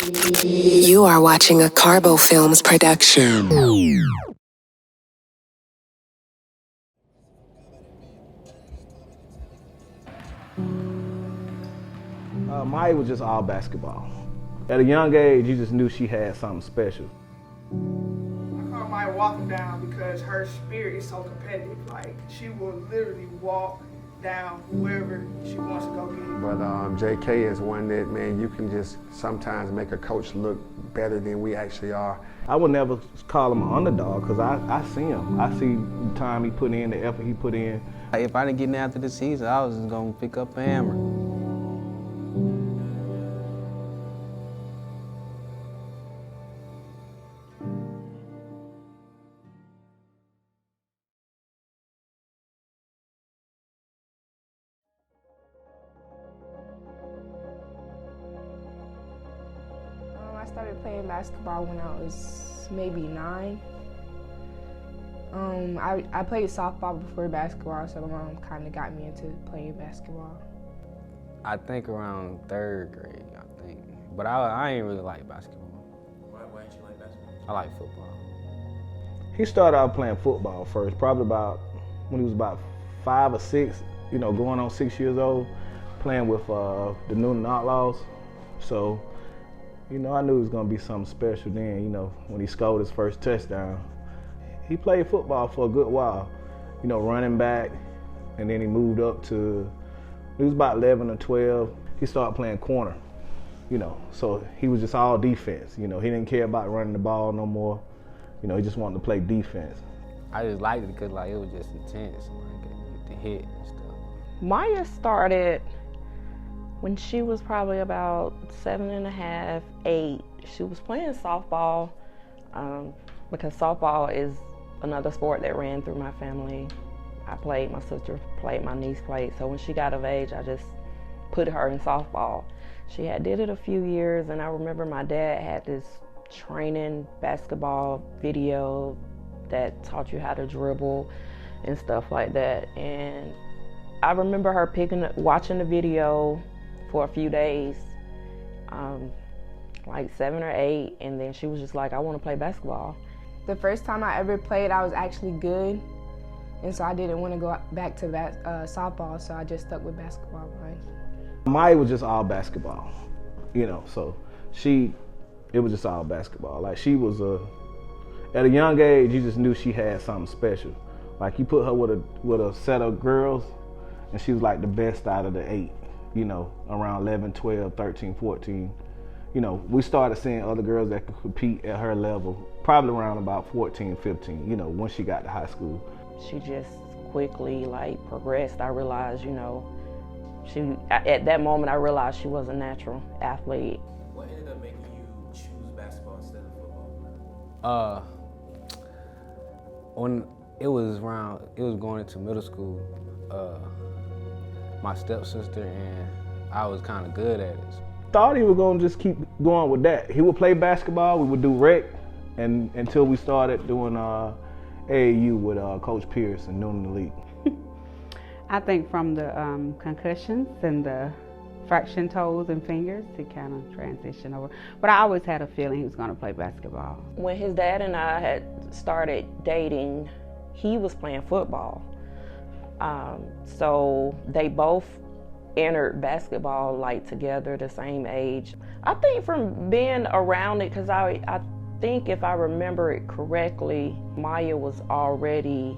You are watching a Kargbofilms production. Mya was just all basketball. At a young age, you just knew she had something special. I call Mya walking down because her spirit is so competitive. Like, she will literally walk down whoever she wants to go get. But JK is one that, man, you can just sometimes make a coach look better than we actually are. I would never call him an underdog because I see him. I see the time he put in, the effort he put in. If I didn't get in after the season, I was just going to pick up a hammer. I started playing basketball when I was maybe 9. I played softball before basketball, so my mom kind of got me into playing basketball. I think around 3rd grade, I think. But I ain't really like basketball. Why didn't you like basketball? I like football. He started out playing football first, probably about when he was about 5 or 6, going on 6 years old, playing with the Newton Outlaws. So, I knew it was going to be something special then, when he scored his first touchdown. He played football for a good while, running back, and then he moved up to, he was about 11 or 12. He started playing corner, so he was just all defense. He didn't care about running the ball no more. He just wanted to play defense. I just liked it because it was just intense, the hit and stuff. Mya started when she was probably about 7.5, 8. She was playing softball because softball is another sport that ran through my family. I played, my sister played, my niece played. So when she got of age, I just put her in softball. She had did it a few years, and I remember my dad had this training basketball video that taught you how to dribble and stuff like that. And I remember her watching the video for a few days, like 7 or 8, and then she was just like, I want to play basketball. The first time I ever played, I was actually good, and so I didn't want to go back to softball, so I just stuck with basketball. Mya was just all basketball, so it was just all basketball. Like, she was at a young age, you just knew she had something special. Like, you put her with a set of girls, and she was like the best out of the 8, around 11, 12, 13, 14. We started seeing other girls that could compete at her level, probably around about 14, 15, once she got to high school. She just quickly, progressed. I realized, at that moment, I realized she was a natural athlete. What ended up making you choose basketball instead of football? When it was going into middle school, my stepsister and I was kind of good at it. Thought he was going to just keep going with that. He would play basketball, we would do rec, and until we started doing AAU with Coach Pierce and Newton Elite. I think from the concussions and the fractured toes and fingers, he kind of transitioned over. But I always had a feeling he was going to play basketball. When his dad and I had started dating, he was playing football. So they both entered basketball together, the same age. I think from being around it, because I think if I remember it correctly, Mya was already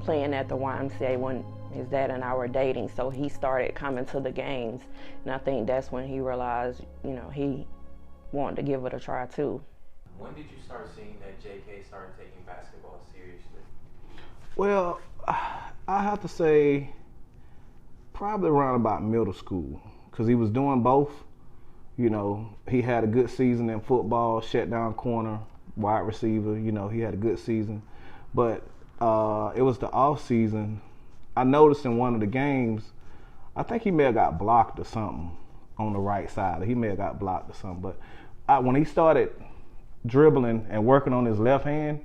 playing at the YMCA when his dad and I were dating, so he started coming to the games, and I think that's when he realized, he wanted to give it a try too. When did you start seeing that JK started taking basketball seriously? Well, I have to say probably around about middle school, because he was doing both. He had a good season in football, shut down corner, wide receiver, he had a good season. But it was the off season. I noticed in one of the games, I think he may have got blocked or something on the right side. He may have got blocked or something. But when he started dribbling and working on his left hand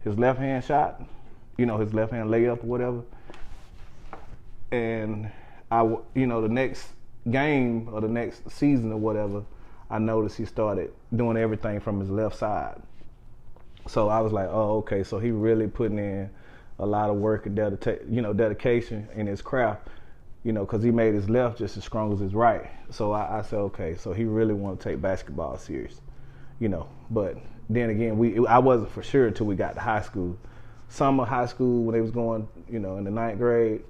shot, his left hand layup or whatever, and the next game or the next season or whatever, I noticed he started doing everything from his left side. So I was like, oh, okay, so he really putting in a lot of work and dedication in his craft, because he made his left just as strong as his right. So I said, okay, so he really want to take basketball serious, But then again, I wasn't for sure until we got to high school. Summer high school, when they was going, in the 9th grade,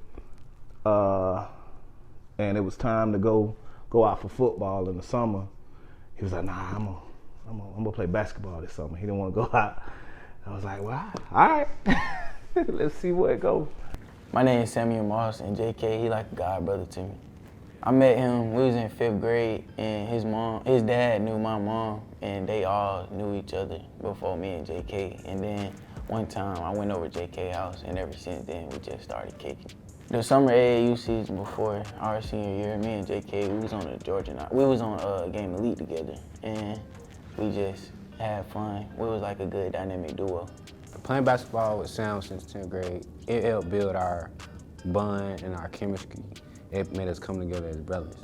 and it was time to go out for football in the summer. He was like, nah, I'm gonna play basketball this summer. He didn't want to go out. I was like, well, all right, let's see where it goes. My name is Samuel Moss, and JK, he like a god brother to me. I met him, we was in 5th grade, and his dad knew my mom, and they all knew each other before me and JK. And then one time I went over to JK's house, and ever since then we just started kicking. The summer AAU season before our senior year, me and JK, we was on the Georgia. We was on a game elite together, and we just had fun. We was like a good dynamic duo. Playing basketball with Sam since 10th grade, it helped build our bond and our chemistry. It made us come together as brothers.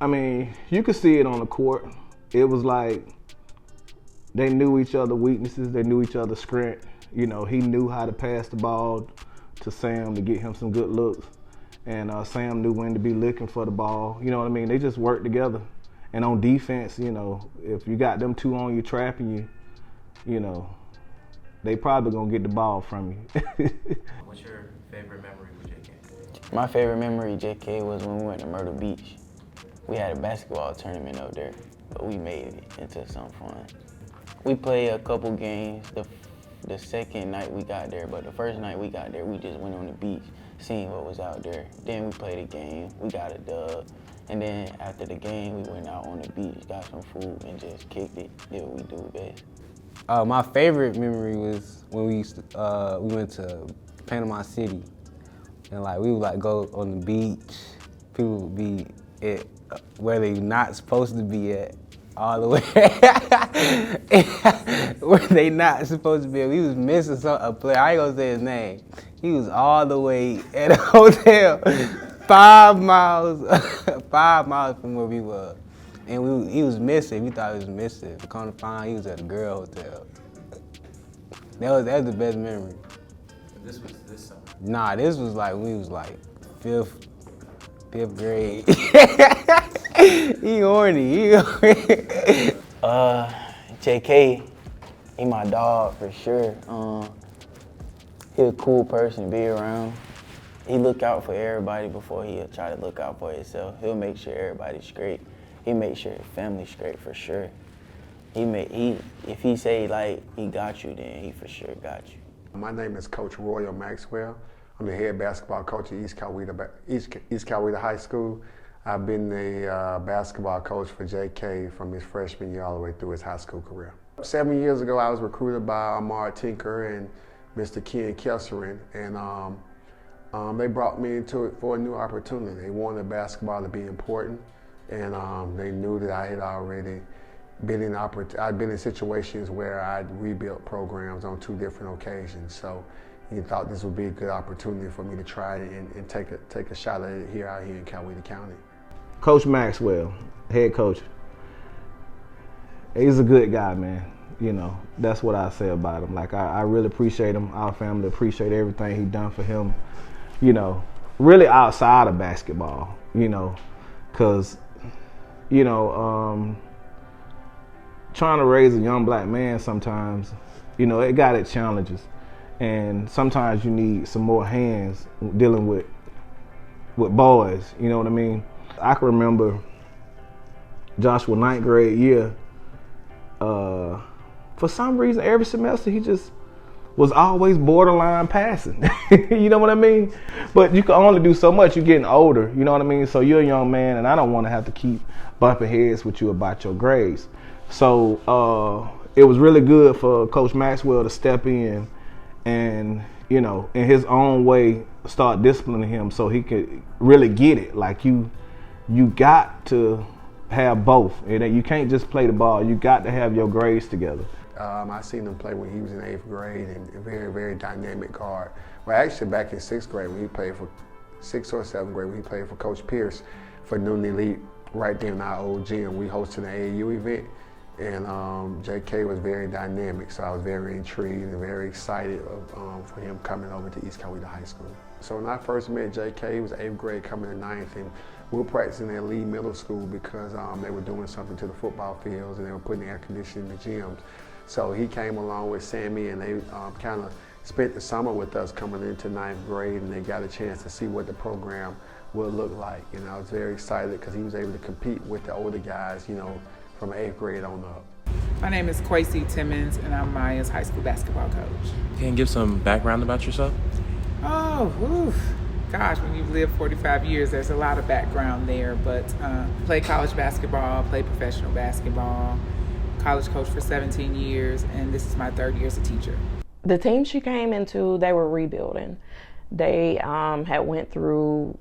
I mean, you could see it on the court. It was like they knew each other's weaknesses, they knew each other's strength. He knew how to pass the ball to Sam to get him some good looks. And Sam knew when to be looking for the ball. You know what I mean? They just worked together. And on defense, if you got them two on you trapping you, they probably gonna get the ball from you. What's your favorite memory with JK? My favorite memory, JK, was when we went to Myrtle Beach. We had a basketball tournament up there, but we made it into some fun. We played a couple games the second night we got there, but the first night we got there, we just went on the beach, seeing what was out there. Then we played a game, we got a dub. And then after the game, we went out on the beach, got some food, and just kicked it, did what we do best. My favorite memory was when we went to Panama City, and we would go on the beach. People would be at where they not supposed to be at, all the way where they not supposed to be at. We was missing a player. I ain't gonna say his name. He was all the way at a hotel, 5 miles from where we were. And he was missing. We thought he was missing. We come to find he was at a girl hotel. That was the best memory. This was this summer? Nah, this was when we was 5th grade. He horny. JK, he my dog for sure. He a cool person to be around. He look out for everybody before he'll try to look out for himself. He'll make sure everybody's straight. He make sure his family's straight for sure. If he say he got you, then he for sure got you. My name is Coach Royal Maxwell. I'm the head basketball coach at East Coweta High School. I've been the basketball coach for JK from his freshman year all the way through his high school career. 7 years ago, I was recruited by Amar Tinker and Mr. Ken Kesserin, and they brought me into it for a new opportunity. They wanted basketball to be important, and they knew that I had already been I'd been in situations where I'd rebuilt programs on 2 different occasions. So he thought this would be a good opportunity for me to try it and take a shot at it out here in Coweta County. Coach Maxwell, head coach. He's a good guy, man. That's what I say about him. I really appreciate him. Our family appreciate everything he done for him. Really outside of basketball. Because trying to raise a young black man sometimes, it got its challenges. And sometimes you need some more hands dealing with boys, you know what I mean? I can remember Joshua 9th grade year, for some reason every semester he just was always borderline passing. You know what I mean? But you can only do so much. You're getting older, you know what I mean? So you're a young man, and I don't want to have to keep bumping heads with you about your grades. So it was really good for Coach Maxwell to step in and, in his own way, start disciplining him so he could really get it. You got to have both. And you can't just play the ball. You got to have your grades together. I seen him play when he was in 8th grade, and a very, very dynamic guard. Well, actually back in 6th grade when he played for 6th or 7th grade when he played for Coach Pierce for Noonan Elite right there in our old gym. We hosted an AAU event, and JK was very dynamic, so I was very intrigued and very excited for him coming over to East Coweta High School. So when I first met JK, he was 8th grade coming to 9th, and we were practicing at Lee Middle School because they were doing something to the football fields and they were putting air conditioning in the gyms. So he came along with Sammy, and they kind of spent the summer with us coming into 9th grade, and they got a chance to see what the program would look like. And I was very excited because he was able to compete with the older guys, you know, from 8th grade on up. My name is Kwesi Timmons, and I'm Maya's high school basketball coach. Can you give some background about yourself? Oh, oof. Gosh, when you've lived 45 years, there's a lot of background there, but played college basketball, played professional basketball, college coach for 17 years, and this is my 3rd year as a teacher. The team she came into, they were rebuilding. They had went through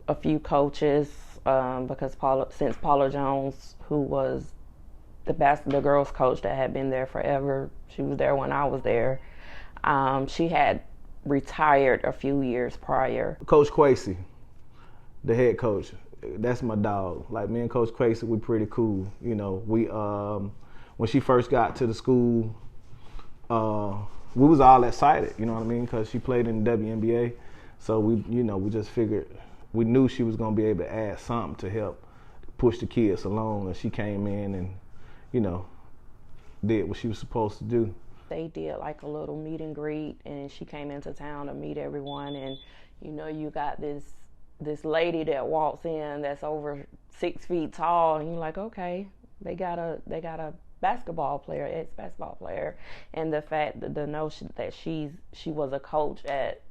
a few coaches because since Paula Jones, who was the girls coach that had been there forever, she was there when I was there, she had retired a few years prior. Coach Kwesi, the head coach, that's my dog. Like, me and Coach Kwesi, we pretty cool. You know, we when she first got to the school, we was all excited, you know what I mean, because she played in the WNBA. So we just figured, we knew she was gonna be able to add something to help push the kids along, and she came in and, you know, did what she was supposed to do. They did like a little meet and greet, and she came into town to meet everyone, and you know, you got this lady that walks in that's over 6 feet tall, and you're like, okay, they got a basketball player, ex-basketball player, and the fact that the notion that she was a coach at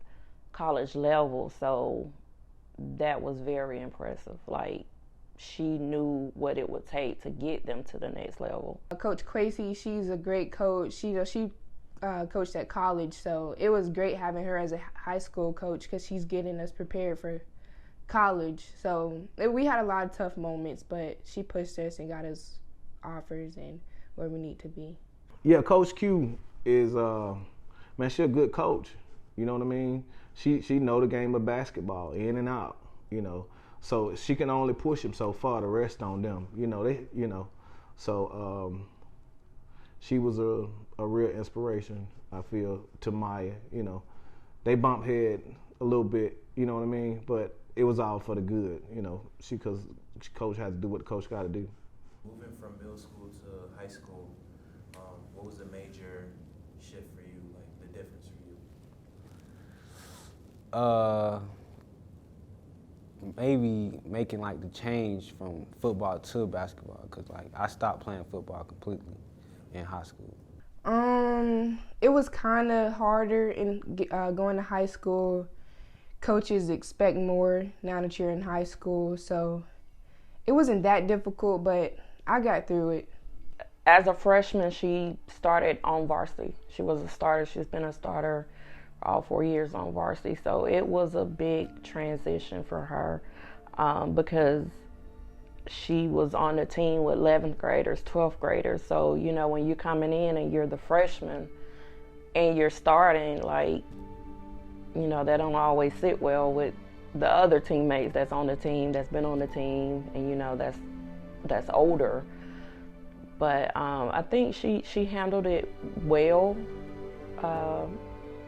college level, so that was very impressive. Like, she knew what it would take to get them to the next level. Coach Kwesi, she's a great coach. She coached at college, so it was great having her as a high school coach because she's getting us prepared for college. So we had a lot of tough moments, but she pushed us and got us offers and where we need to be. Yeah, Coach Q is, man, she a good coach. You know what I mean? She know the game of basketball in and out, you know. So she can only push them so far. The rest on them, you know. So she was a real inspiration, I feel, to Maya. You know, they bump head a little bit, you know what I mean. But it was all for the good, you know. Because coach had to do what the coach got to do. Moving from middle school to high school, what was the major shift for you? Like the difference for you? Maybe making like the change from football to basketball, because like I stopped playing football completely in high school. It was kind of harder in going to high school. Coaches expect more now that you're in high school, so it wasn't that difficult, but I got through it. As a freshman, she started on varsity. She was a starter. She's been a starter all 4 years on varsity, so it was a big transition for her because she was on the team with 11th graders, 12th graders. So, you know, when you're coming in and you're the freshman and you're starting, like, you know, that don't always sit well with the other teammates that's on the team, that's been on the team, and, you know, that's older. But I think she handled it well.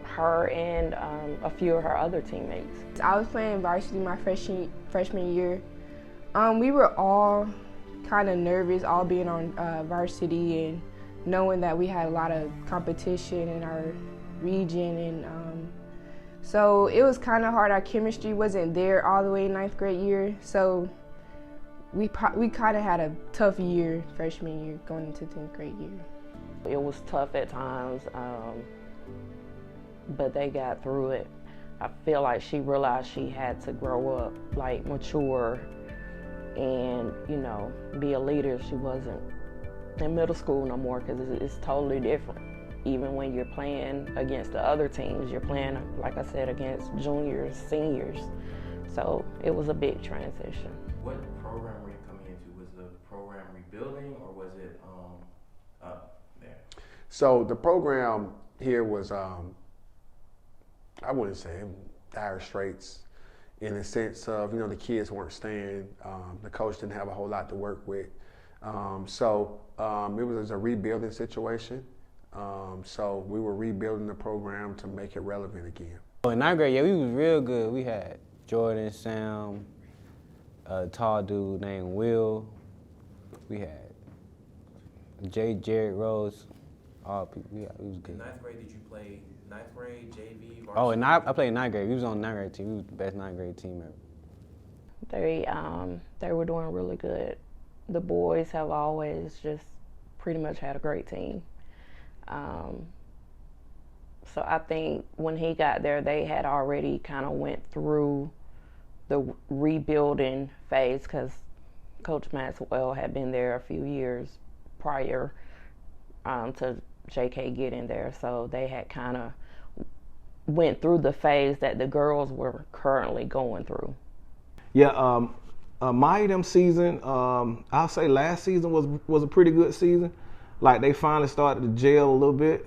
Her and a few of her other teammates. I was playing varsity my freshman year. We were all kind of nervous, all being on varsity and knowing that we had a lot of competition in our region, and so it was kind of hard. Our chemistry wasn't there all the way in 9th grade year, so we kind of had a tough year freshman year going into 10th grade year. It was tough at times. But they got through it. I feel like she realized she had to grow up, like mature, and, you know, be a leader. She wasn't in middle school no more, because it's totally different. Even when you're playing against the other teams, you're playing, like I said, against juniors, seniors. So it was a big transition. What program were you coming into? Was the program rebuilding, or was it up there? So the program here was, I wouldn't say dire straits. in the sense of, you know, the kids weren't staying. The coach didn't have a whole lot to work with. So it was a rebuilding situation. So we were rebuilding the program to make it relevant again. In 9th grade, yeah, we was real good. We had Jordan, Sam, a tall dude named Will. We had Jared Rose, all people. We was good. In 9th grade, did you play 9th grade, JV, varsity? Oh, I played in 9th grade. We was on the 9th grade team. We was the best 9th grade team ever. They were doing really good. The boys have always just pretty much had a great team. So I think when he got there, they had already kind of went through the rebuilding phase because Coach Maxwell had been there a few years prior to JK getting there. So they had kind of went through the phase that the girls were currently going through. Yeah, my them season, I'll say last season was a pretty good season. Like they finally started to gel a little bit,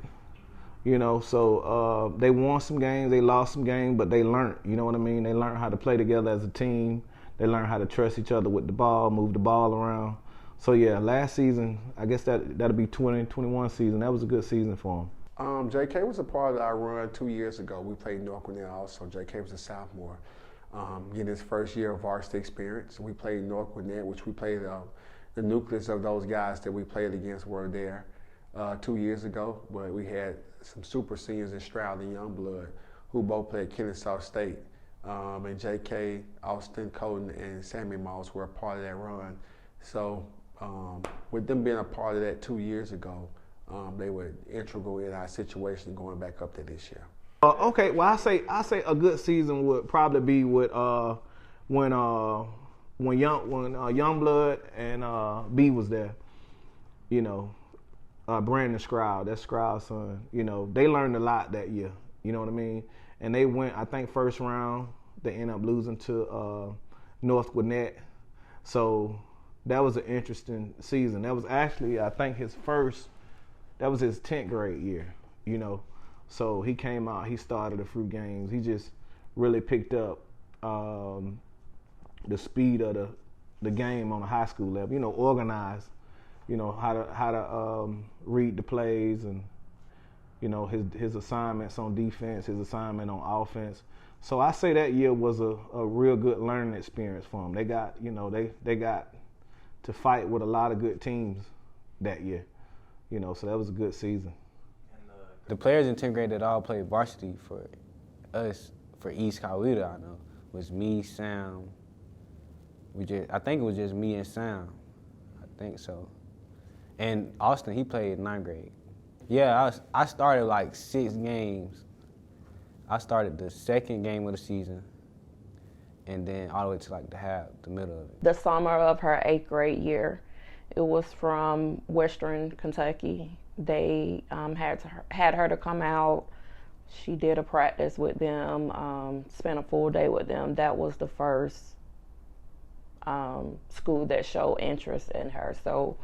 you know. So they won some games, they lost some games, but they learned. You know what I mean? They learned how to play together as a team. They learned how to trust each other with the ball, move the ball around. So yeah, last season, I guess that'll be 2021 season. That was a good season for them. JK was a part of our run 2 years ago. We played North Gwinnett also. JK was a sophomore. Getting his first year of varsity experience. We played North Gwinnett, which we played the nucleus of those guys that we played against were there 2 years ago. But we had some super seniors in Stroud and Youngblood who both played Kennesaw State. And JK, Austin, Colton, and Sammy Moss were a part of that run. So with them being a part of that 2 years ago, they were integral in our situation going back up to this year. Okay, well I say a good season would probably be with when Youngblood and B was there. You know, Brandon Stroud, that's Stroud's son. You know, they learned a lot that year. You know what I mean? And they went, I think, first round. They ended up losing to North Gwinnett. So that was an interesting season. That was actually, I think, that was his 10th grade year. You know. So he came out, he started a few games. He just really picked up the speed of the game on a high school level. You know, organized. You know how to read the plays and you know his assignments on defense, his assignment on offense. So I say that year was a real good learning experience for him. They got they got to fight with a lot of good teams that year. You know, so that was a good season. The players in 10th grade that all played varsity for us, for East Coweta, I know, was me, Sam. I think it was just me and Sam. I think so. And Austin, he played 9th grade. Yeah, I started like 6 games. I started the 2nd game of the season, and then all the way to like the middle of it. The summer of her 8th grade year, it was from Western Kentucky. They had her to come out. She did a practice with them, spent a full day with them. That was the first school that showed interest in her. So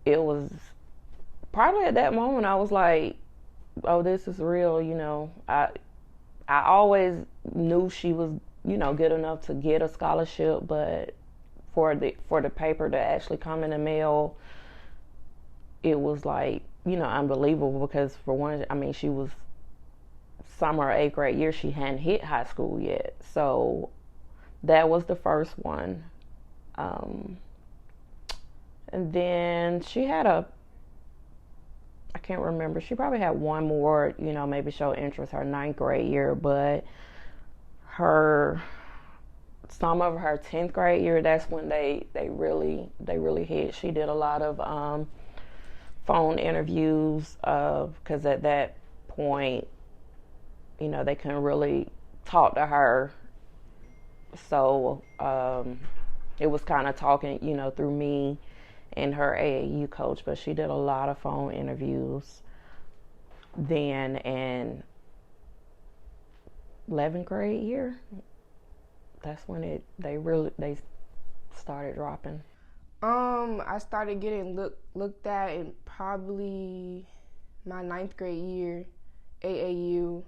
it was probably at that moment I was like, oh, this is real, you know. I always knew she was, you know, good enough to get a scholarship, but for the paper to actually come in the mail, it was like, you know, unbelievable because for one, I mean, she was summer 8th grade year, she hadn't hit high school yet. So that was the first one. And then she had I can't remember, she probably had one more, you know, maybe show interest her 9th grade year, but some of her 10th grade year, that's when they really hit. She did a lot of phone interviews because at that point, you know, they couldn't really talk to her. So it was kind of talking, you know, through me and her AAU coach, but she did a lot of phone interviews then. And 11th grade year, that's when they started dropping. I started getting looked at in probably my 9th grade year, AAU.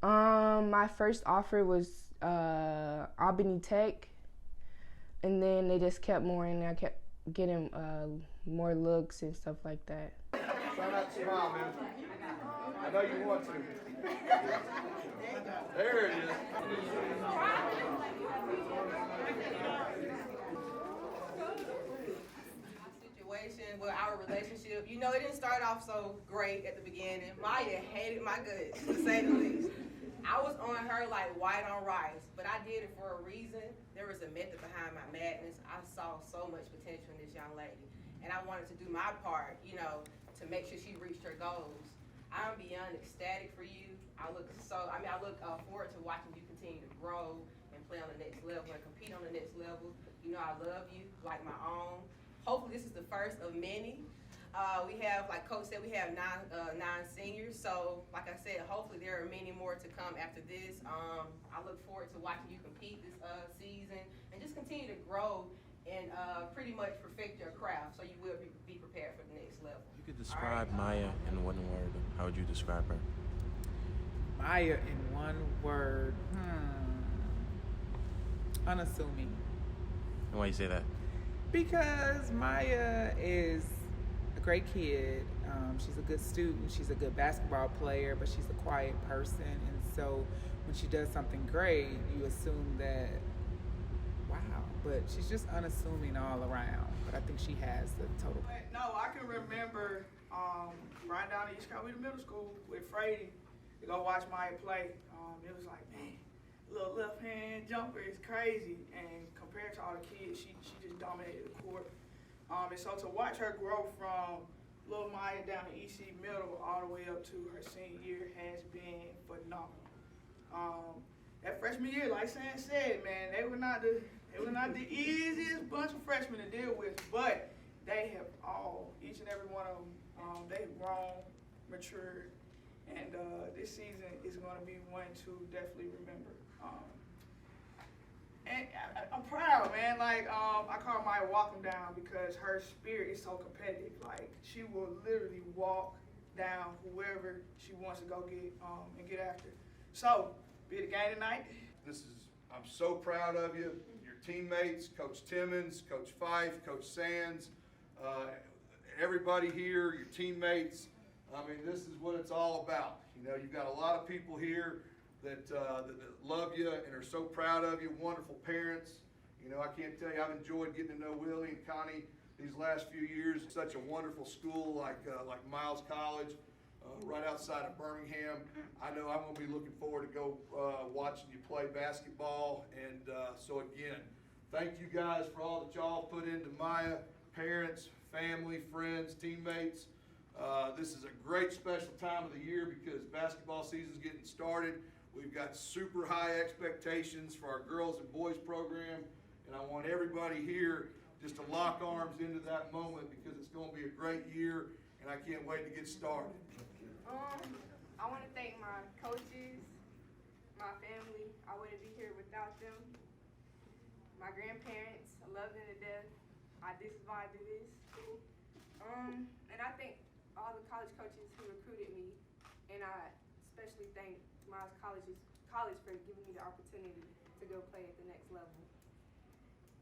My first offer was Albany Tech, and then they just kept more, and I kept getting more looks and stuff like that. Try not to smile, man. I know you want to. There it is. With our relationship, you know, it didn't start off so great at the beginning. Mya hated my guts, to say the least. I was on her like white on rice, but I did it for a reason. There was a method behind my madness. I saw so much potential in this young lady, and I wanted to do my part, you know, to make sure she reached her goals. I'm beyond ecstatic for you. I look forward to watching you continue to grow and play on the next level and compete on the next level. You know, I love you like my own. Hopefully this is the first of many. We have, like Coach said, we have nine seniors. So, like I said, hopefully there are many more to come after this. I look forward to watching you compete this season and just continue to grow and pretty much perfect your craft so you will be prepared for the next level. You could describe Mya in one word. How would you describe her? Mya in one word. Unassuming. And why you say that? Because Mya is a great kid. She's a good student. She's a good basketball player, but she's a quiet person. And so when she does something great, you assume that, wow, but she's just unassuming all around. But I think she has the total. No, I can remember riding down to East Carolina Middle School with Frady to go watch Mya play. It was like, man, little left hand jumper is crazy, and compared to all the kids, she just dominated the court. And so to watch her grow from little Mya down to EC Middle all the way up to her senior year has been phenomenal. That freshman year, like Sam said, man, they were not the easiest bunch of freshmen to deal with, but they have all, each and every one of them, they've grown, matured, and this season is going to be one to definitely remember. And I'm proud, man. Like, I call Mya walk 'em down because her spirit is so competitive. Like, she will literally walk down whoever she wants to go get and get after. So, be the game tonight. I'm so proud of you, your teammates, Coach Timmons, Coach Fife, Coach Sands, everybody here, your teammates. I mean, this is what it's all about. You know, you've got a lot of people here that love you and are so proud of you, wonderful parents. You know, I can't tell you, I've enjoyed getting to know Willie and Connie these last few years. Such a wonderful school like Miles College, right outside of Birmingham. I know I'm going to be looking forward to go watching you play basketball. And so again, thank you guys for all that y'all put into Mya, parents, family, friends, teammates. This is a great special time of the year because basketball season's getting started. We've got super high expectations for our girls and boys program, and I want everybody here just to lock arms into that moment because it's going to be a great year, and I can't wait to get started. I want to thank my coaches, my family. I wouldn't be here without them. My grandparents, I love them to death. This is why I do this. And I thank all the college coaches who recruited me, and I especially thank Miles College for giving me the opportunity to go play at the next level.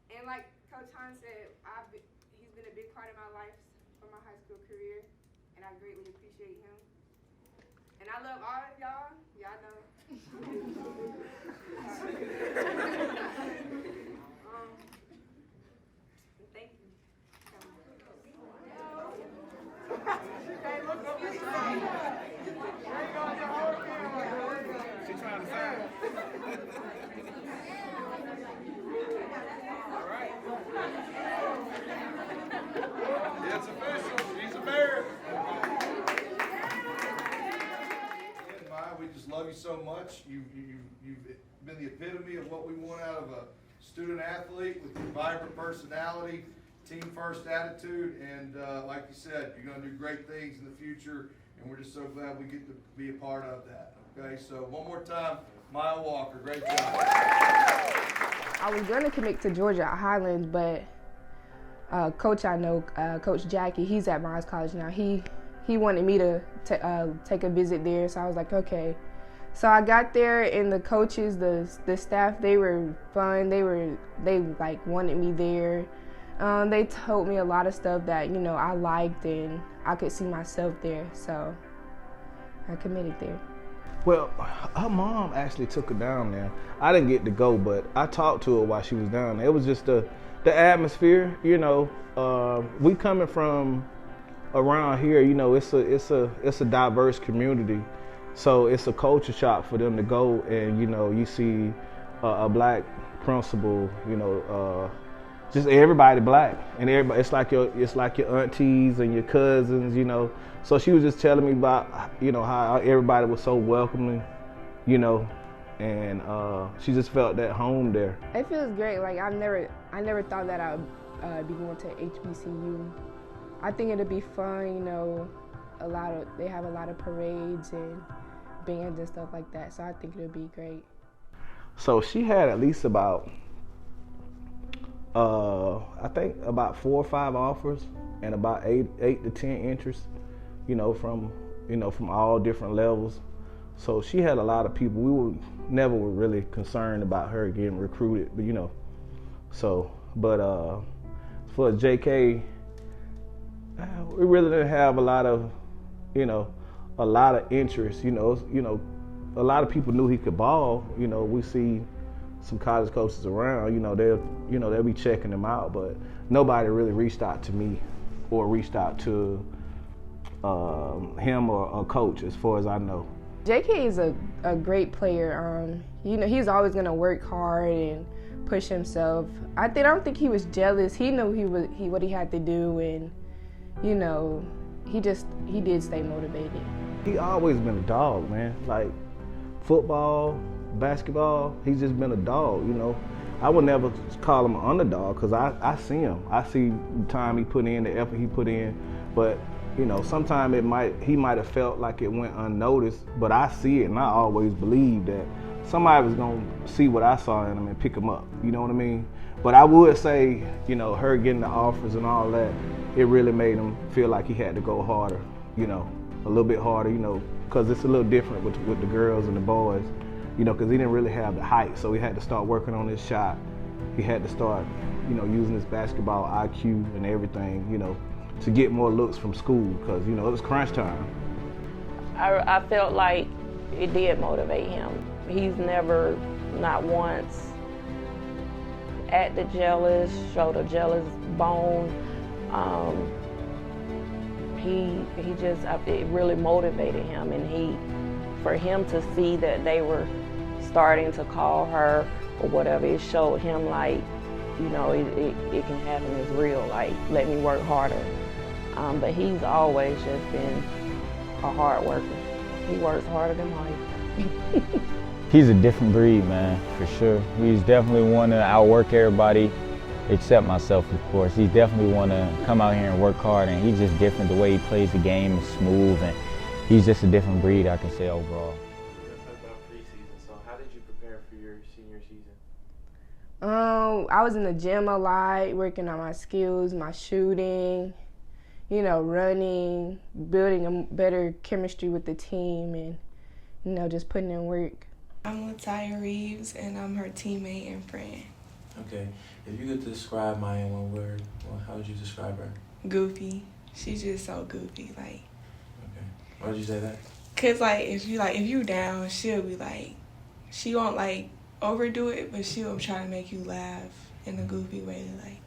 And like Coach Hahn said, he's been a big part of my life for my high school career, and I greatly appreciate him. And I love all of y'all. Y'all know. Thank you. She's trying to sign. All right. It's official. She's a bear. Mya, we just love you so much. You've been the epitome of what we want out of a student athlete with your vibrant personality, team first attitude, and like you said, you're going to do great things in the future, and we're just so glad we get to be a part of that. Okay, so one more time, Mya Walker, great job. I was going to commit to Georgia Highlands, but coach I know, Coach Jackie, he's at Miles College now. He wanted me to take a visit there, so I was like, okay. So I got there, and the coaches, the staff, they were fun. They like wanted me there. They told me a lot of stuff that, you know, I liked and I could see myself there. So I committed there. Well, her mom actually took her down there. I didn't get to go, but I talked to her while she was down there. It was just the atmosphere, you know. We coming from around here, you know, it's a diverse community. So it's a culture shock for them to go and, you know, you see a black principal, you know, just everybody black, and everybody, it's like your aunties and your cousins, you know. So she was just telling me about, you know, how everybody was so welcoming, you know, and she just felt at home there. It feels great. Like I never thought that I would be going to HBCU. I think it'd be fun, you know. They have a lot of parades and bands and stuff like that. So I think it'll be great. So she had at least about, I think about 4 or 5 offers and about 8 to 10 interests, you know, from all different levels. So she had a lot of people. We never were really concerned about her getting recruited, but you know. So, but for JK, we really didn't have a lot of interest. You know, a lot of people knew he could ball. You know, we see some college coaches around. You know, they'll be checking him out, but nobody really reached out to me or reached out to him or a coach, as far as I know. JK is a great player. You know, he's always gonna work hard and push himself. I don't think he was jealous. He knew what he had to do, and you know, he did stay motivated. He always been a dog, man. Like football, basketball, he's just been a dog, you know. I would never call him an underdog because I see him. I see the time he put in, the effort he put in. But, you know, sometimes he might have felt like it went unnoticed, but I see it, and I always believe that somebody was going to see what I saw in him and pick him up, you know what I mean? But I would say, you know, her getting the offers and all that, it really made him feel like he had to go harder, you know, a little bit harder, you know, because it's a little different with the girls and the boys, you know, because he didn't really have the height, so he had to start working on his shot. He had to start, you know, using his basketball IQ and everything, you know, to get more looks from school, because, you know, it was crunch time. I felt like it did motivate him. He's never, not once, acted jealous, showed a jealous bone. It really motivated him, and for him to see that they were starting to call her or whatever, it showed him like, you know, it can happen, it's real, like, let me work harder. But he's always just been a hard worker. He works harder than life. He's a different breed, man, for sure. He's definitely one to outwork everybody, except myself, of course. He's definitely one to come out here and work hard, and he's just different. The way he plays the game is smooth, and he's just a different breed, I can say, overall. Let's talk about preseason. So how did you prepare for your senior season? I was in the gym a lot, working on my skills, my shooting, you know, running, building a better chemistry with the team, and, you know, just putting in work. I'm Lataya Reeves, and I'm her teammate and friend. Okay. If you could describe Mya in one word, well, how would you describe her? Goofy. She's just so goofy, like. Okay. Why would you say that? Cause if you down, she'll be like, she won't like overdo it, but she'll try to make you laugh in a goofy way, like.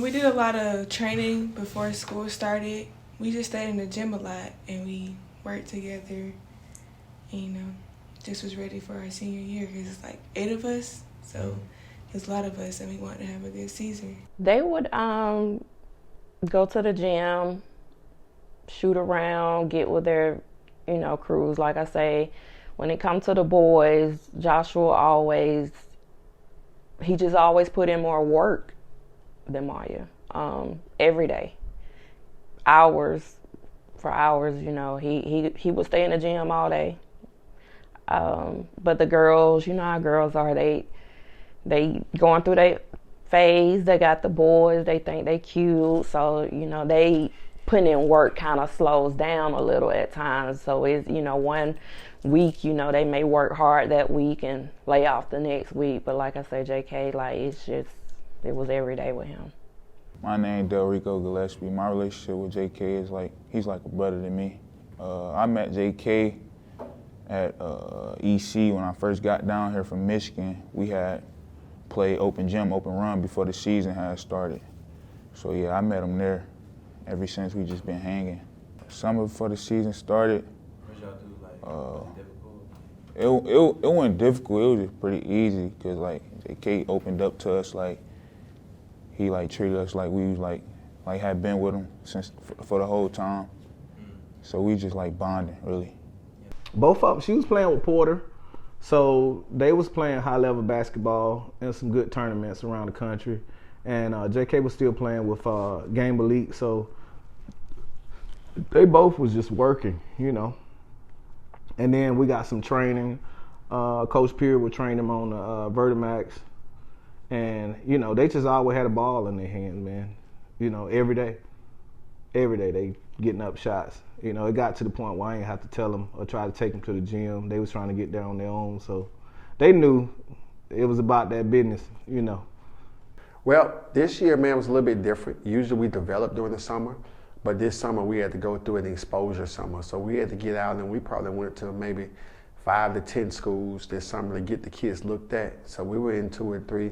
We did a lot of training before school started. We just stayed in the gym a lot, and we worked together. And, you know, just was ready for our senior year because it's like 8 of us, so there's a lot of us, and we wanted to have a good season. They would go to the gym, shoot around, get with their, you know, crews. Like I say, when it comes to the boys, Joshua he just always put in more work than Mya, every day, hours, you know. He would stay in the gym all day. But the girls, you know how girls are, they going through their phase. They got the boys, they think they cute, so, you know, they putting in work kind of slows down a little at times. So it's, you know, one week, you know, they may work hard that week and lay off the next week. But like I said, JK, like, it was every day with him. My name is Delrico Gillespie. My relationship with JK is like, he's like a brother to me. I met JK at EC when I first got down here from Michigan. We had played open gym, open run before the season had started. So yeah, I met him there. Ever since we just been hanging. Summer before the season started, it wasn't difficult. It was just pretty easy because like JK opened up to us, like he like treated us like we was like had been with him since for the whole time. So we just like bonding really. Both of them. She was playing with Porter, so they was playing high level basketball in some good tournaments around the country, and JK was still playing with Game Elite. So they both was just working, you know. And then we got some training. Coach Pierre would train them on the Vertimax. And, you know, they just always had a ball in their hands, man. You know, every day. Every day they getting up shots. You know, it got to the point where I ain't have to tell them or try to take them to the gym. They was trying to get there on their own. So they knew it was about that business, you know. Well, this year, man, was a little bit different. Usually we develop during the summer. But this summer we had to go through an exposure summer. So we had to get out, and we probably went to maybe 5 to 10 schools this summer to get the kids looked at. So we were in 2 or 3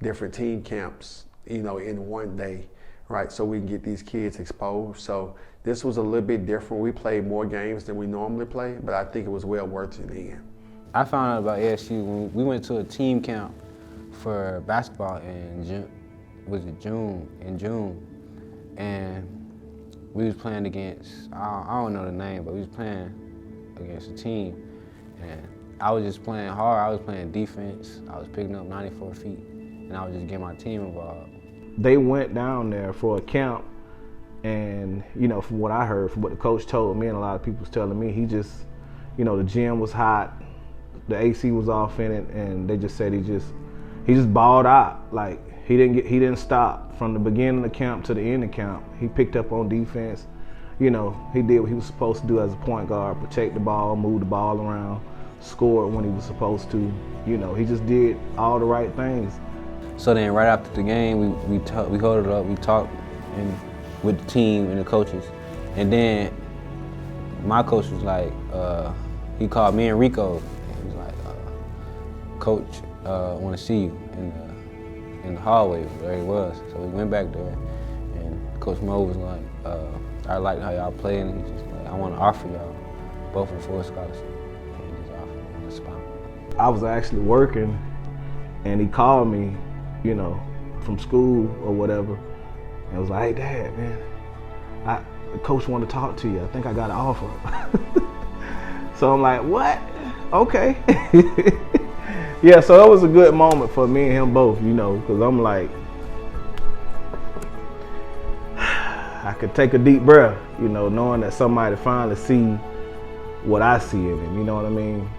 different team camps, you know, in one day, right? So we can get these kids exposed. So this was a little bit different. We played more games than we normally play, but I think it was well worth it in the end. I found out about ASU when we went to a team camp for basketball in June. Was it June? In June, and we was playing against, I don't know the name, but we was playing against a team. And I was just playing hard. I was playing defense. I was picking up 94 feet. And I was just getting my team involved. They went down there for a camp. And, you know, from what I heard, from what the coach told me and a lot of people was telling me, he just, you know, the gym was hot. The AC was off in it. And they just said he just balled out. Like, he didn't stop. From the beginning of the camp to the end of camp, he picked up on defense. You know, he did what he was supposed to do as a point guard, protect the ball, move the ball around, score when he was supposed to. You know, he just did all the right things. So then right after the game, we hold it up, we talked with the team and the coaches. And then my coach was like, he called me and Rico, and he was like, Coach, want to see you in the hallway where he was. So we went back there, and Coach Mo was like, I like how y'all play, and he's just like, I want to offer y'all both a full scholarship. And he just offered me on the spot. I was actually working, and he called me, you know, from school or whatever, and was like, hey, Dad, man, the coach wanted to talk to you. I think I got an offer. So I'm like, what? Okay. Yeah, so it was a good moment for me and him both, you know, because I'm like, I could take a deep breath, you know, knowing that somebody finally see what I see in him, you know what I mean?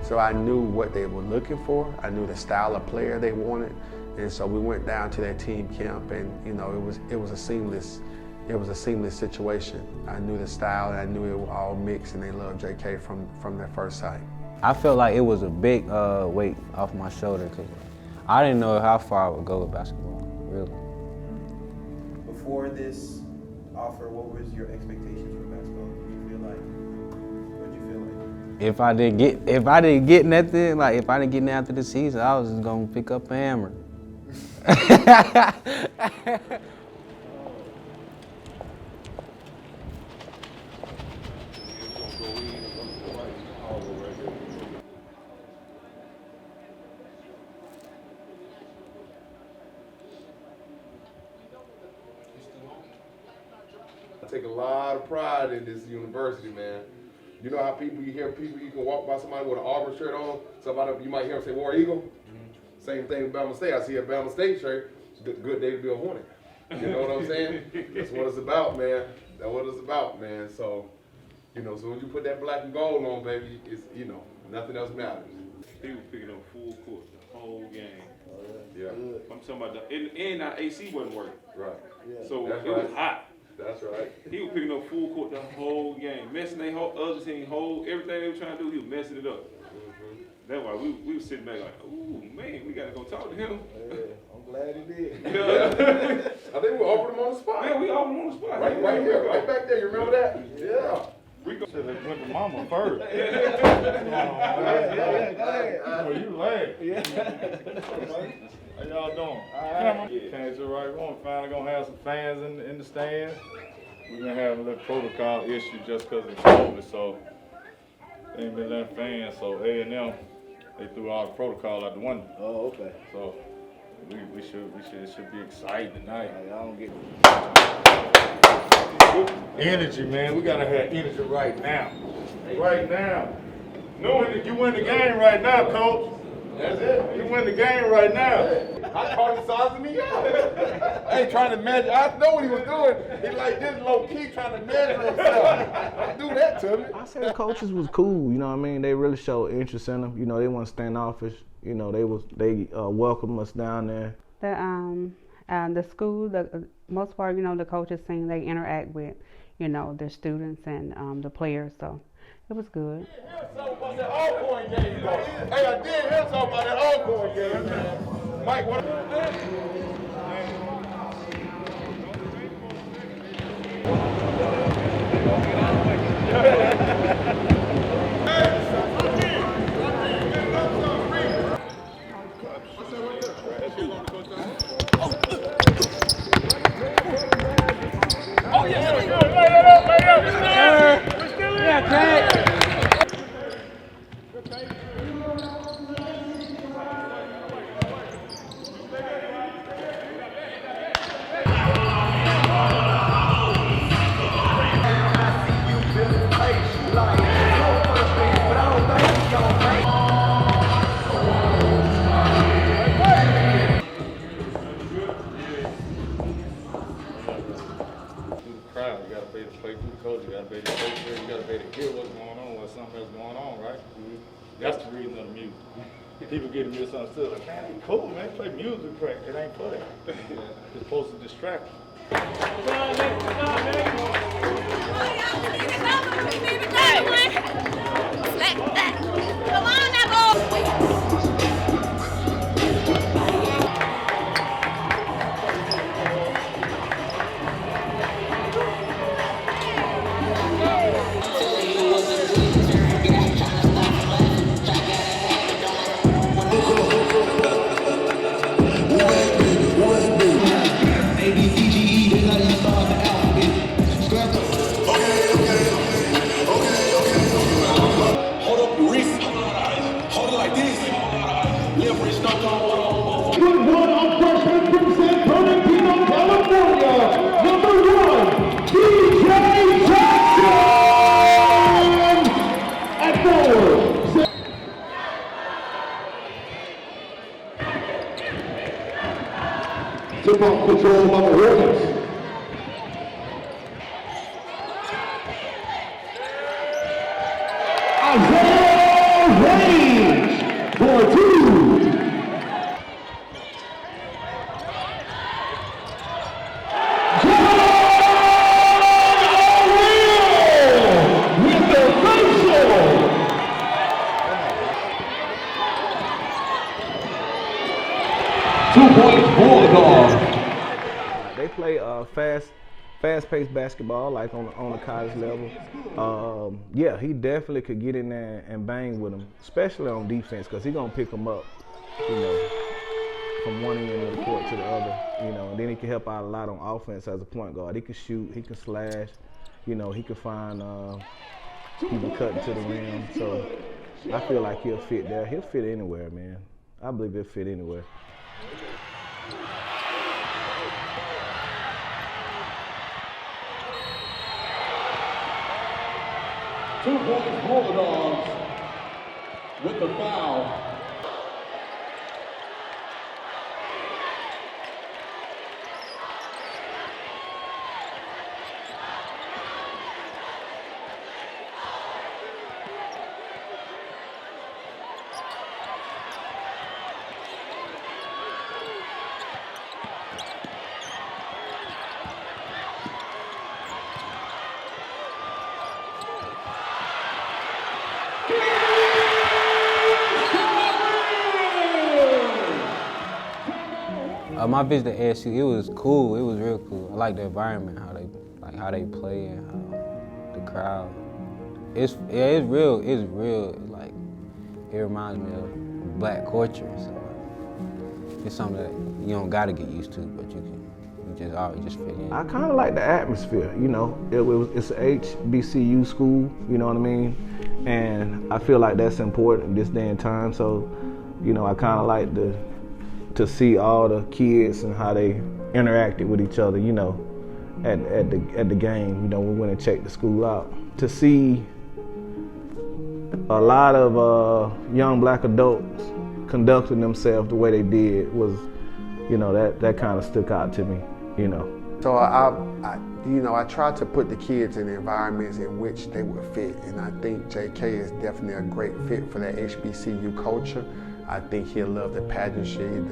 So I knew what they were looking for. I knew the style of player they wanted. And so we went down to that team camp, and, you know, it was a seamless situation. I knew the style, and I knew it was all mixed, and they loved JK from their first sight. I felt like it was a big weight off my shoulder because I didn't know how far I would go with basketball, really. Before this offer, what was your expectations for basketball? What did you feel like? If I didn't get nothing, like if I didn't get nothing after the season, I was just gonna pick up a hammer. I take a lot of pride in this university, man. You know how you hear people, you can walk by somebody with an Auburn shirt on, somebody, you might hear them say War Eagle. Same thing with Bama State. I see a Bama State shirt, good day to be a Hornet. You know what I'm saying? That's what it's about, man. That's what it's about, man. So, you know, so when you put that black and gold on, baby, it's, you know, nothing else matters. He was picking up full court the whole game. Yeah. I'm talking about and our AC wasn't working. Right. So That's it was hot. That's right. He was picking up full court the whole game, messing their whole other team whole everything they were trying to do. He was messing it up. That's why we were sitting back like, ooh man, we gotta go talk to him. Yeah, I'm glad he did. I think we offered him on the spot. Yeah, we offered him on the spot. Right here, right back there. You remember that? Yeah. Should have went to mama first. Well, you laugh. How y'all doing? Can't do right wrong. Finally gonna have some fans in the stands. We're gonna have a little protocol issue just because of COVID, so they ain't been letting fans. So A&M, they threw all the protocol out the window. Oh, okay. So it should be exciting tonight. I don't get energy, man. We gotta have energy right now. Right now. Knowing that you win the game right now, coach. That's it. You win the game right now. I caught him sizing me up. I ain't trying to measure. I know what he was doing. He like this low key trying to measure himself. Don't do that to me. I said the coaches was cool, you know what I mean? They really showed interest in them. You know, they weren't standoffish. You know, they welcomed us down there. The school, the most part, you know, the coaches seem they interact with, you know, their students and the players, so it was good. About that Alcorn game, though. Hey, I did hear something about that Alcorn game, man. Mike, what? Oh, yeah. Crowd, you gotta be able to play through the coach, you gotta be able to play through, you gotta be able to hear what's going on, when something else going on, right? That's the reason of the music. People get misunderstood, like, man, it's cool, man, play music correct. It ain't for that. It's supposed to distract you. Come on now, boy. 2 points, Bulldogs. They play fast-paced basketball, like on the college level. Yeah, he definitely could get in there and bang with them, especially on defense, because he's gonna pick them up, you know, from one end of the court to the other, you know, and then he can help out a lot on offense as a point guard. He can shoot, he can slash, you know, he can find people cutting to the rim. So I feel like he'll fit there. He'll fit anywhere, man. I believe he'll fit anywhere. Two points, Bulldogs with the foul. My visit to ASU, it was cool. It was real cool. I like the environment, how they play and how the crowd. It's real. It's real. Like it reminds me of black culture. So it's something that you don't gotta get used to, but you just always just fit in. I kind of like the atmosphere. You know, it's an HBCU school. You know what I mean? And I feel like that's important in this day and time. So, you know, I kind of like to see all the kids and how they interacted with each other, you know, at the game. You know, we went and checked the school out. To see a lot of young black adults conducting themselves the way they did was, you know, that kind of stuck out to me, you know. So I tried to put the kids in environments in which they would fit, and I think JK is definitely a great fit for that HBCU culture. I think he'll love the pageantry,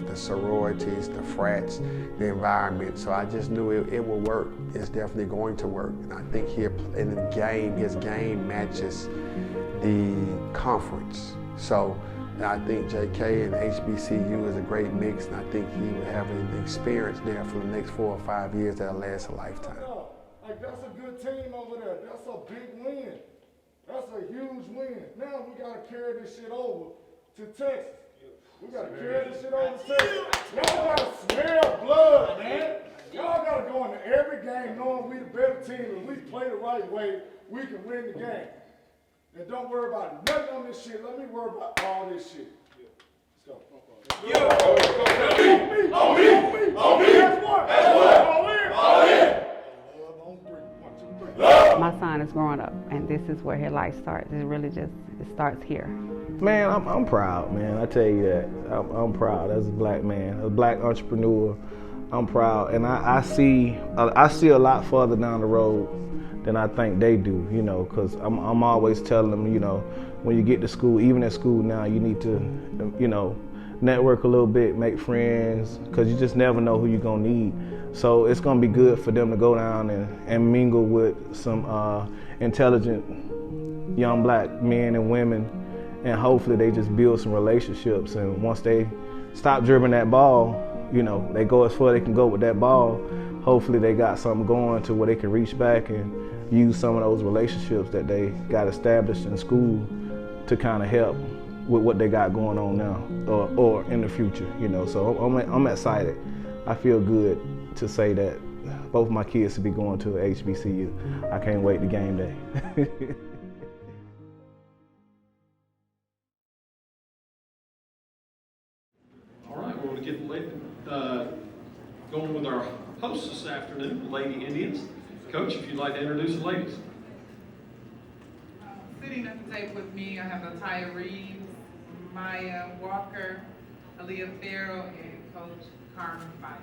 the sororities, the frats, the environment. So I just knew it would work. It's definitely going to work. And I think his game matches the conference. So I think JK and HBCU is a great mix, and I think he would have an experience there for the next 4 or 5 years that'll last a lifetime. Like, that's a good team over there. That's a big win. That's a huge win. Now we got to carry this shit over to Texas. We got to carry this shit over to Texas. Y'all got to smell blood, man. Y'all got to go into every game knowing we the better team, and we play the right way, we can win the game. And don't worry about nothing on this shit. Let me worry about all this shit. Let's go. On me. That's one. All in. My son is growing up, and this is where his life starts. It starts here. Man, I'm proud, man. I tell you that. I'm proud as a black man, a black entrepreneur. I'm proud, and I see a lot further down the road than I think they do, you know, because I'm always telling them, you know, when you get to school, even at school now, you need to, you know, network a little bit, make friends, because you just never know who you're going to need. So it's going to be good for them to go down and mingle with some intelligent young black men and women, and hopefully they just build some relationships. And once they stop dribbling that ball, you know, they go as far as they can go with that ball. Hopefully they got something going to where they can reach back and use some of those relationships that they got established in school to kind of help with what they got going on now or in the future, you know. So I'm excited. I feel good to say that both my kids will be going to HBCU. I can't wait to game day. All right, we're going to get going with our hosts this afternoon, Lady Indians. Coach, if you'd like to introduce the ladies. Sitting at the table with me, I have Nataya Reeves, Mya Walker, Aaliyah Farrell, and Coach Carmen Fife.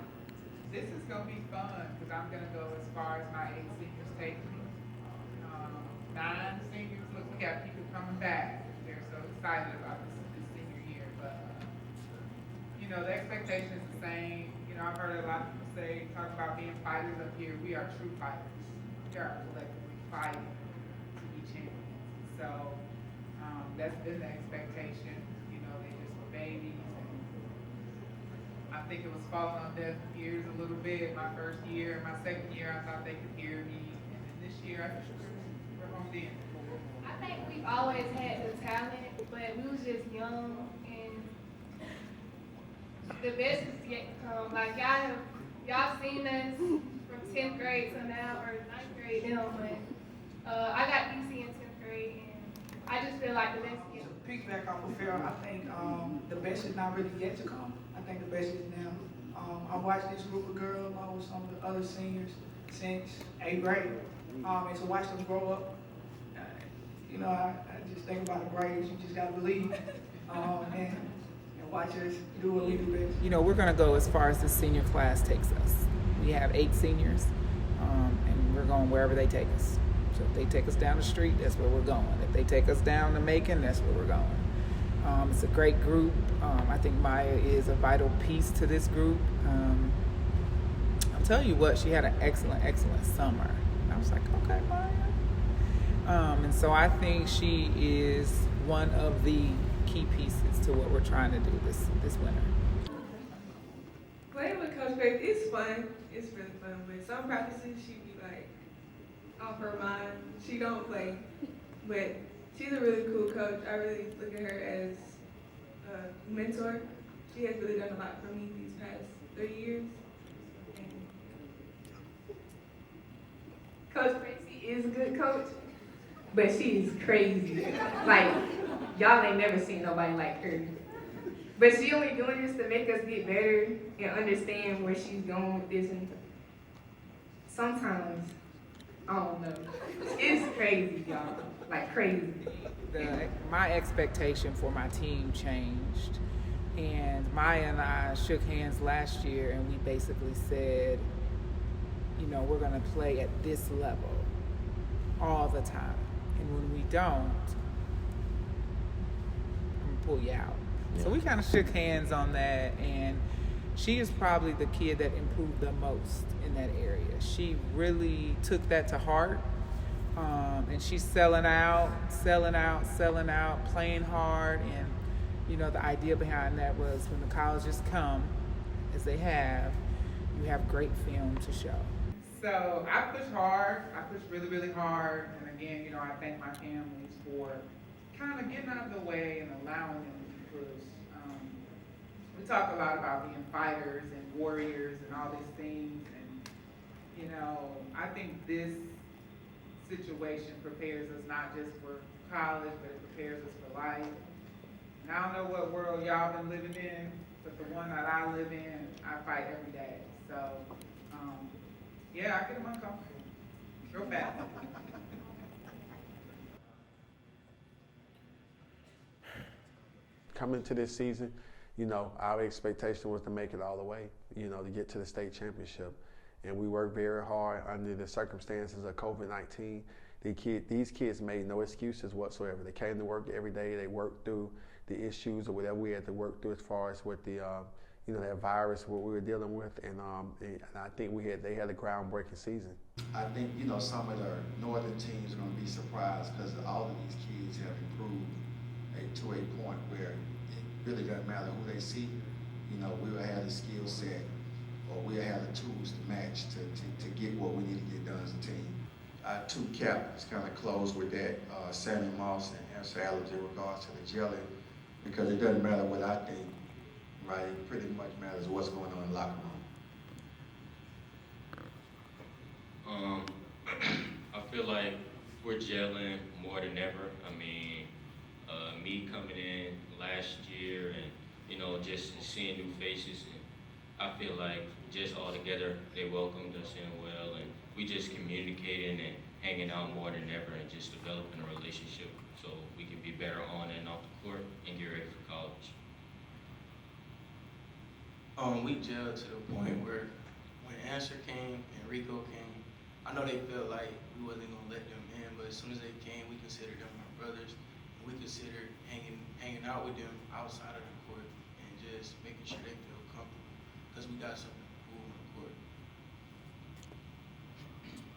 This is going to be fun because I'm going to go as far as my 8 seniors take me. 9 seniors, look, we got people coming back. They're so excited about this senior year. But, you know, the expectation is the same. You know, I've heard a lot of people talk about being fighters up here. We are true fighters. We are collectively fighting to be champions. So that's been the expectation. You know, they just were babies. And I think it was falling on deaf ears a little bit. My first year, my second year, I thought they could hear me. And then this year, I think we're home in. I think we've always had the talent, but we was just young, and the best is yet to come. Like y'all seen us from 10th grade to now, or 9th grade now, but I got EC in 10th grade, and I just feel like the best is yet. To piggyback off of Farrell, I think the best is not really yet to come. I think the best is now. I've watched this group of girls along with some of the other seniors since 8th grade, and to watch them grow up, you know, I just think about the Braves. You just gotta believe, and watch us do what we do best. You know, we're going to go as far as the senior class takes us. We have 8 seniors, and we're going wherever they take us. So if they take us down the street, that's where we're going. If they take us down to Macon, that's where we're going. It's a great group. I think Mya is a vital piece to this group. I'll tell you what, she had an excellent summer. And I was like, okay, Mya. And so I think she is one of the key pieces to what we're trying to do this winter. Well, it's fun. It's really fun. But some practices she be like off her mind. She don't play. But she's a really cool coach. I really look at her as a mentor. She has really done a lot for me these past 3 years. Coach Tracy is a good coach, but she's crazy. Like, y'all ain't never seen nobody like her. But she only doing this to make us get better and understand where she's going with this. And sometimes, I don't know, it's crazy, y'all, like crazy. My expectation for my team changed. And Mya and I shook hands last year and we basically said, you know, we're gonna play at this level all the time. And when we don't, I'm gonna pull you out. Yeah. So we kind of shook hands on that, and she is probably the kid that improved the most in that area. She really took that to heart, and she's selling out, playing hard. And you know, the idea behind that was when the colleges come, as they have, you have great film to show. So I push hard. I push really, really hard. And again, you know, I thank my families for kind of getting out of the way and allowing them to push. We talk a lot about being fighters and warriors and all these things. And, you know, I think this situation prepares us not just for college, but it prepares us for life. And I don't know what world y'all been living in, but the one that I live in, I fight every day. So, yeah, I get them uncomfortable. Real bad. Coming to this season, you know, our expectation was to make it all the way, you know, to get to the state championship. And we worked very hard under the circumstances of COVID-19. These kids made no excuses whatsoever. They came to work every day. They worked through the issues or whatever we had to work through as far as with the, you know, that virus, what we were dealing with. And I think they had a groundbreaking season. I think, you know, some of the northern teams are going to be surprised because all of these kids have improved to a point where it really doesn't matter who they see. You know, we will have the skill set or we'll have the tools to match to get what we need to get done as a team. Two cap is kind of close with that. Sammy Moss and answer Alex in regards to the jelly, because it doesn't matter what I think, right? It pretty much matters what's going on in the locker room. I feel like we're gelling more than ever. I mean, me coming in last year and, you know, just seeing new faces, and I feel like just all together they welcomed us in well, and we just communicating and hanging out more than ever and just developing a relationship so we can be better on and off the court and get ready for college. We gelled to the point where when Answer came and Rico came, I know they felt like we wasn't gonna let them in, but as soon as they came, we considered them our brothers, and we considered hanging out with them outside of the court and just making sure they feel comfortable, because we got something to prove on the court.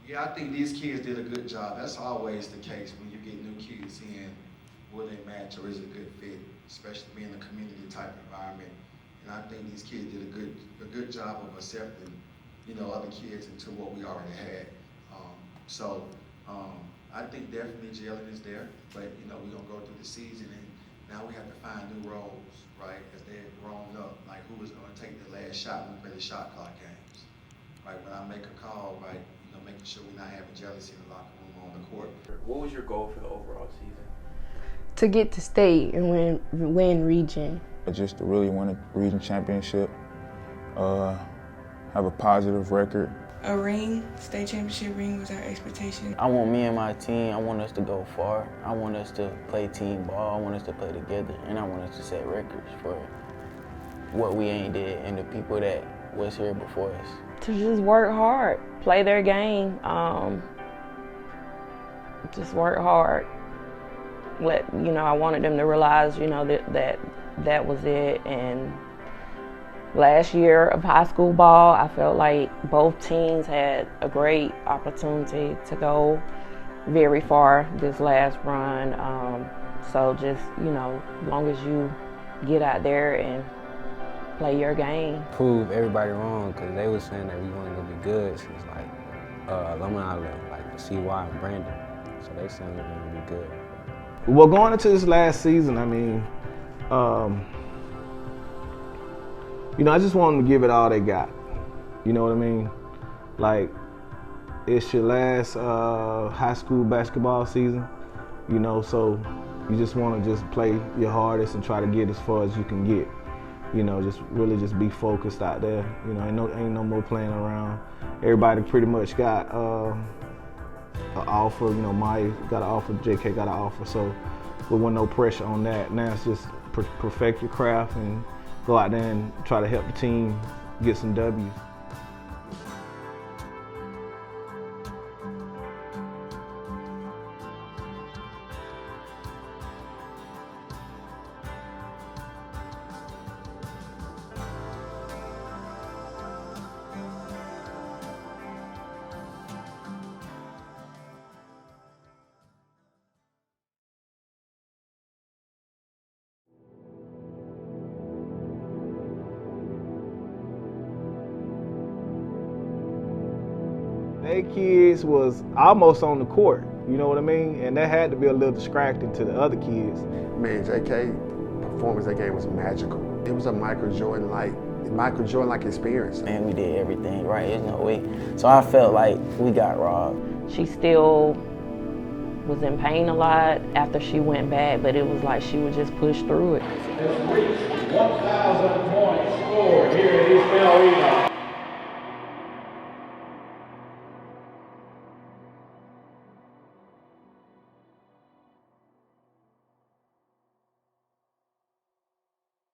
Yeah, I think these kids did a good job. That's always the case when you get new kids in. Will they match or is it a good fit, especially being a community type environment. And I think these kids did a good job of accepting, you know, other kids into what we already had. I think definitely gelling is there, but you know, we're gonna go through the season and now we have to find new roles, right? As they're grown up, like who is gonna take the last shot when we play the shot clock games, right? When I make a call, right, you know, making sure we're not having jealousy in the locker room on the court. What was your goal for the overall season? To get to state and win region. Just to really win a region championship, have a positive record. A ring, state championship ring was our expectation. I want me and my team, I want us to go far. I want us to play team ball, I want us to play together, and I want us to set records for what we ain't did and the people that was here before us. To just work hard, play their game, just work hard. I wanted them to realize, you know, that was it. And last year of high school ball, I felt like both teams had a great opportunity to go very far this last run. So just, you know, as long as you get out there and play your game. Prove everybody wrong, because they were saying that we weren't going to be good since like alumni left, like CY and Brandon. So they saying we were going to be good. Well, going into this last season, I mean, you know, I just want them to give it all they got. You know what I mean? Like, it's your last high school basketball season, you know, so you just want to just play your hardest and try to get as far as you can get. You know, just really just be focused out there. You know, ain't no more playing around. Everybody pretty much got an offer. You know, Mya got an offer, JK got an offer, so there wasn't no pressure on that. Now it's just perfect your craft and go out there and try to help the team get some W's. They kids was almost on the court, you know what I mean? And that had to be a little distracting to the other kids. Man, JK performance that game was magical. It was a Michael Jordan-like experience. Man, we did everything right, there's no way. So I felt like we got robbed. She still was in pain a lot after she went back, but it was like she would just push through it. 1,000 points scored.